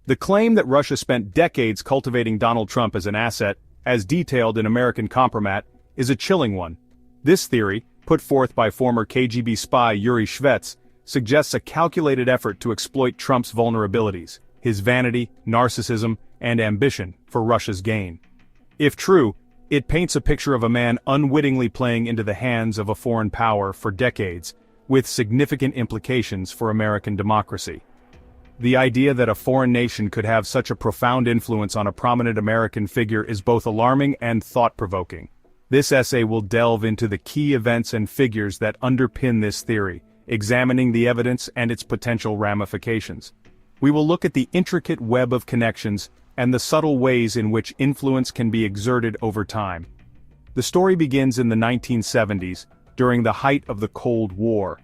The claim that Russia spent decades cultivating Donald Trump as an asset, as detailed in American Compromat, is a chilling one. This theory, put forth by former KGB spy Yuri Shvets, suggests a calculated effort to exploit Trump's vulnerabilities, his vanity, narcissism, and ambition, for Russia's gain. If true, it paints a picture of a man unwittingly playing into the hands of a foreign power for decades, with significant implications for American democracy. The idea that a foreign nation could have such a profound influence on a prominent American figure is both alarming and thought-provoking. This essay will delve into the key events and figures that underpin this theory, examining the evidence and its potential ramifications. We will look at the intricate web of connections and the subtle ways in which influence can be exerted over time. The story begins in the 1970s, during the height of the Cold War.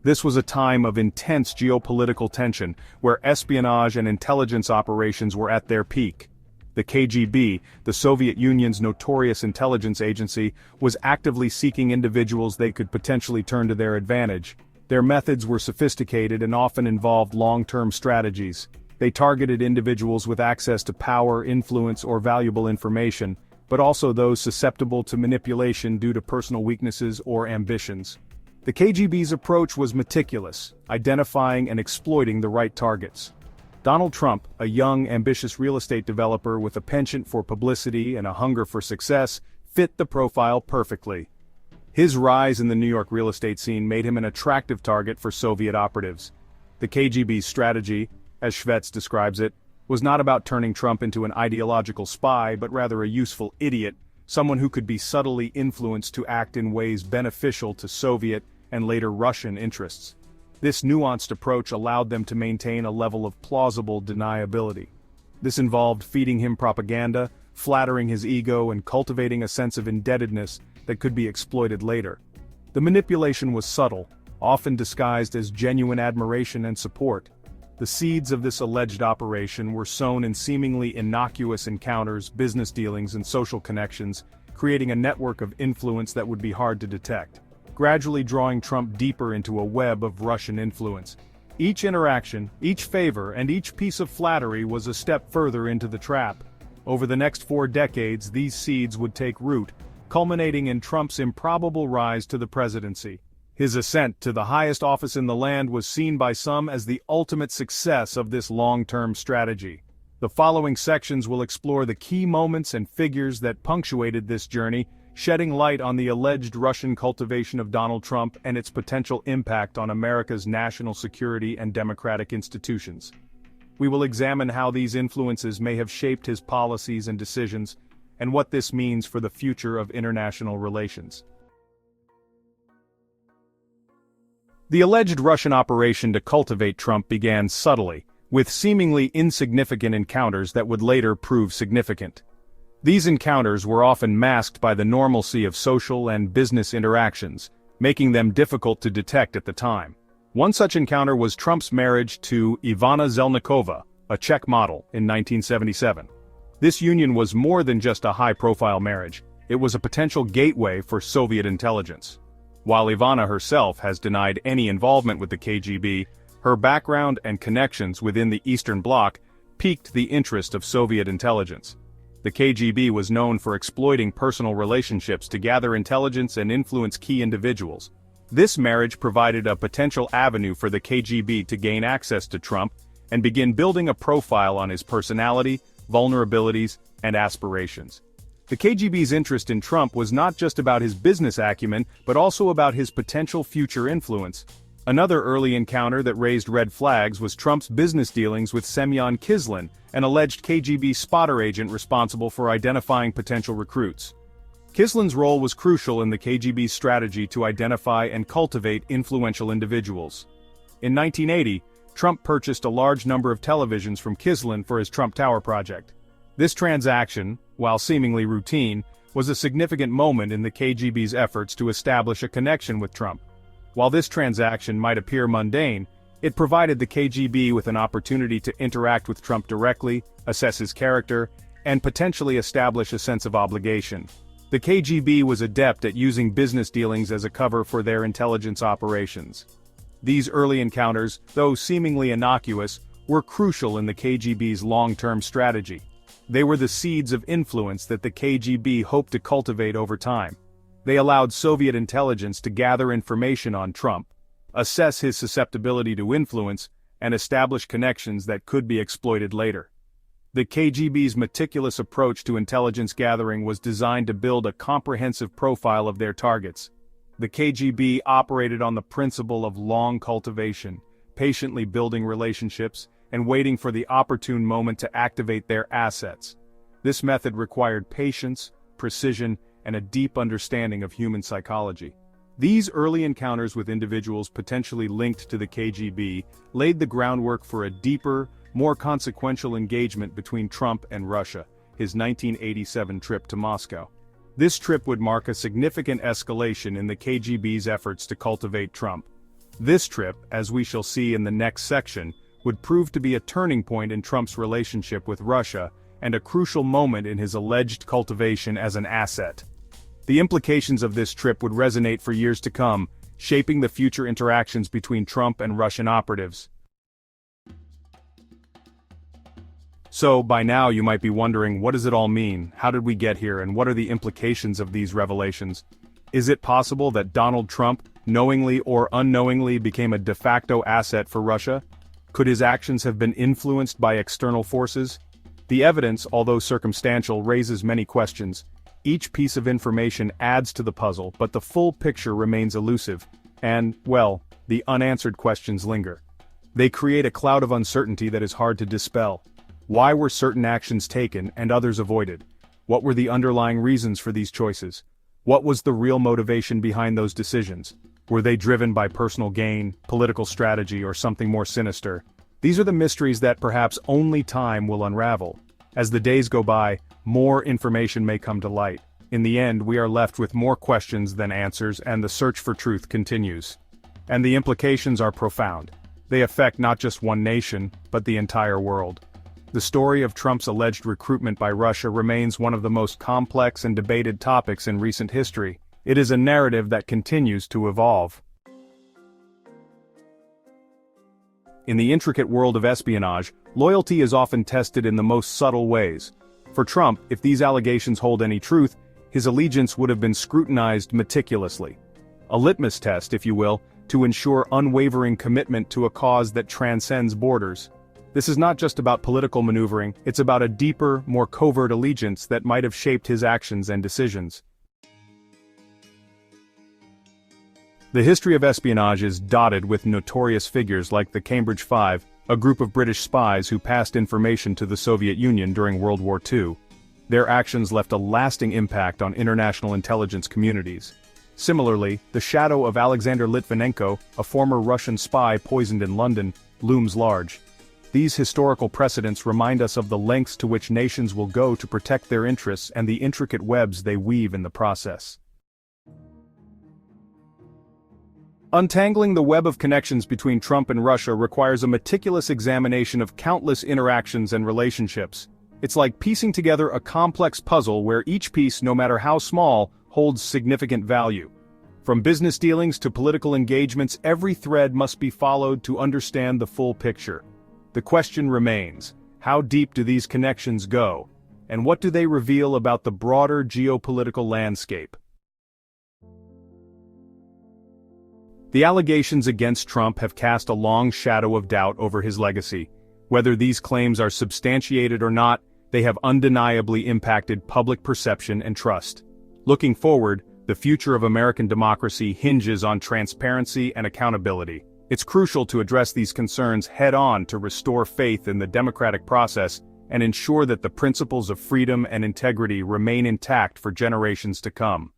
This was a time of intense geopolitical tension, where espionage and intelligence operations were at their peak. The KGB, the Soviet Union's notorious intelligence agency, was actively seeking individuals they could potentially turn to their advantage. Their methods were sophisticated and often involved long-term strategies. They targeted individuals with access to power, influence, or valuable information, but also those susceptible to manipulation due to personal weaknesses or ambitions. The KGB's approach was meticulous, identifying and exploiting the right targets. Donald Trump, a young, ambitious real estate developer with a penchant for publicity and a hunger for success, fit the profile perfectly. His rise in the New York real estate scene made him an attractive target for Soviet operatives. The KGB's strategy, as Shvets describes it, was not about turning Trump into an ideological spy but rather a useful idiot, someone who could be subtly influenced to act in ways beneficial to Soviet and later Russian interests. This nuanced approach allowed them to maintain a level of plausible deniability. This involved feeding him propaganda, flattering his ego, and cultivating a sense of indebtedness that could be exploited later. The manipulation was subtle, often disguised as genuine admiration and support. The seeds of this alleged operation were sown in seemingly innocuous encounters, business dealings, and social connections, creating a network of influence that would be hard to detect, gradually drawing Trump deeper into a web of Russian influence. Each interaction, each favor, and each piece of flattery was a step further into the trap. Over the next 4 decades, these seeds would take root, culminating in Trump's improbable rise to the presidency. His ascent to the highest office in the land was seen by some as the ultimate success of this long-term strategy. The following sections will explore the key moments and figures that punctuated this journey, shedding light on the alleged Russian cultivation of Donald Trump and its potential impact on America's national security and democratic institutions. We will examine how these influences may have shaped his policies and decisions, and what this means for the future of international relations. The alleged Russian operation to cultivate Trump began subtly, with seemingly insignificant encounters that would later prove significant. These encounters were often masked by the normalcy of social and business interactions, making them difficult to detect at the time. One such encounter was Trump's marriage to Ivana Zelnikova, a Czech model, in 1977. This union was more than just a high-profile marriage, it was a potential gateway for Soviet intelligence. While Ivana herself has denied any involvement with the KGB, her background and connections within the Eastern Bloc piqued the interest of Soviet intelligence. The KGB was known for exploiting personal relationships to gather intelligence and influence key individuals. This marriage provided a potential avenue for the KGB to gain access to Trump and begin building a profile on his personality, vulnerabilities, and aspirations. The KGB's interest in Trump was not just about his business acumen, but also about his potential future influence. Another early encounter that raised red flags was Trump's business dealings with Semyon Kislin, an alleged KGB spotter agent responsible for identifying potential recruits. Kislin's role was crucial in the KGB's strategy to identify and cultivate influential individuals. In 1980, Trump purchased a large number of televisions from Kislin for his Trump Tower project. This transaction, while seemingly routine, was a significant moment in the KGB's efforts to establish a connection with Trump. While this transaction might appear mundane, it provided the KGB with an opportunity to interact with Trump directly, assess his character, and potentially establish a sense of obligation. The KGB was adept at using business dealings as a cover for their intelligence operations. These early encounters, though seemingly innocuous, were crucial in the KGB's long-term strategy. They were the seeds of influence that the KGB hoped to cultivate over time. They allowed Soviet intelligence to gather information on Trump, assess his susceptibility to influence, and establish connections that could be exploited later. The KGB's meticulous approach to intelligence gathering was designed to build a comprehensive profile of their targets. The KGB operated on the principle of long cultivation, patiently building relationships, and waiting for the opportune moment to activate their assets. This method required patience, precision, and a deep understanding of human psychology. These early encounters with individuals potentially linked to the KGB laid the groundwork for a deeper, more consequential engagement between Trump and Russia, his 1987 trip to Moscow. This trip would mark a significant escalation in the KGB's efforts to cultivate Trump. This trip, as we shall see in the next section, would prove to be a turning point in Trump's relationship with Russia and a crucial moment in his alleged cultivation as an asset. The implications of this trip would resonate for years to come, shaping the future interactions between Trump and Russian operatives. So, by now you might be wondering, what does it all mean? How did we get here, and what are the implications of these revelations? Is it possible that Donald Trump, knowingly or unknowingly, became a de facto asset for Russia? Could his actions have been influenced by external forces? The evidence, although circumstantial, raises many questions. Each piece of information adds to the puzzle, but the full picture remains elusive, and, well, the unanswered questions linger. They create a cloud of uncertainty that is hard to dispel. Why were certain actions taken and others avoided? What were the underlying reasons for these choices? What was the real motivation behind those decisions? Were they driven by personal gain, political strategy, or something more sinister? These are the mysteries that perhaps only time will unravel. As the days go by, more information may come to light. In the end, we are left with more questions than answers, and the search for truth continues. And the implications are profound. They affect not just one nation, but the entire world. The story of Trump's alleged recruitment by Russia remains one of the most complex and debated topics in recent history. It is a narrative that continues to evolve. In the intricate world of espionage, loyalty is often tested in the most subtle ways. For Trump, if these allegations hold any truth, his allegiance would have been scrutinized meticulously. A litmus test, if you will, to ensure unwavering commitment to a cause that transcends borders. This is not just about political maneuvering, it's about a deeper, more covert allegiance that might have shaped his actions and decisions. The history of espionage is dotted with notorious figures like the Cambridge Five, a group of British spies who passed information to the Soviet Union during World War II. Their actions left a lasting impact on international intelligence communities. Similarly, the shadow of Alexander Litvinenko, a former Russian spy poisoned in London, looms large. These historical precedents remind us of the lengths to which nations will go to protect their interests and the intricate webs they weave in the process. Untangling the web of connections between Trump and Russia requires a meticulous examination of countless interactions and relationships. It's like piecing together a complex puzzle where each piece, no matter how small, holds significant value. From business dealings to political engagements, every thread must be followed to understand the full picture. The question remains, how deep do these connections go? And what do they reveal about the broader geopolitical landscape? The allegations against Trump have cast a long shadow of doubt over his legacy. Whether these claims are substantiated or not, they have undeniably impacted public perception and trust. Looking forward, the future of American democracy hinges on transparency and accountability. It's crucial to address these concerns head-on to restore faith in the democratic process and ensure that the principles of freedom and integrity remain intact for generations to come.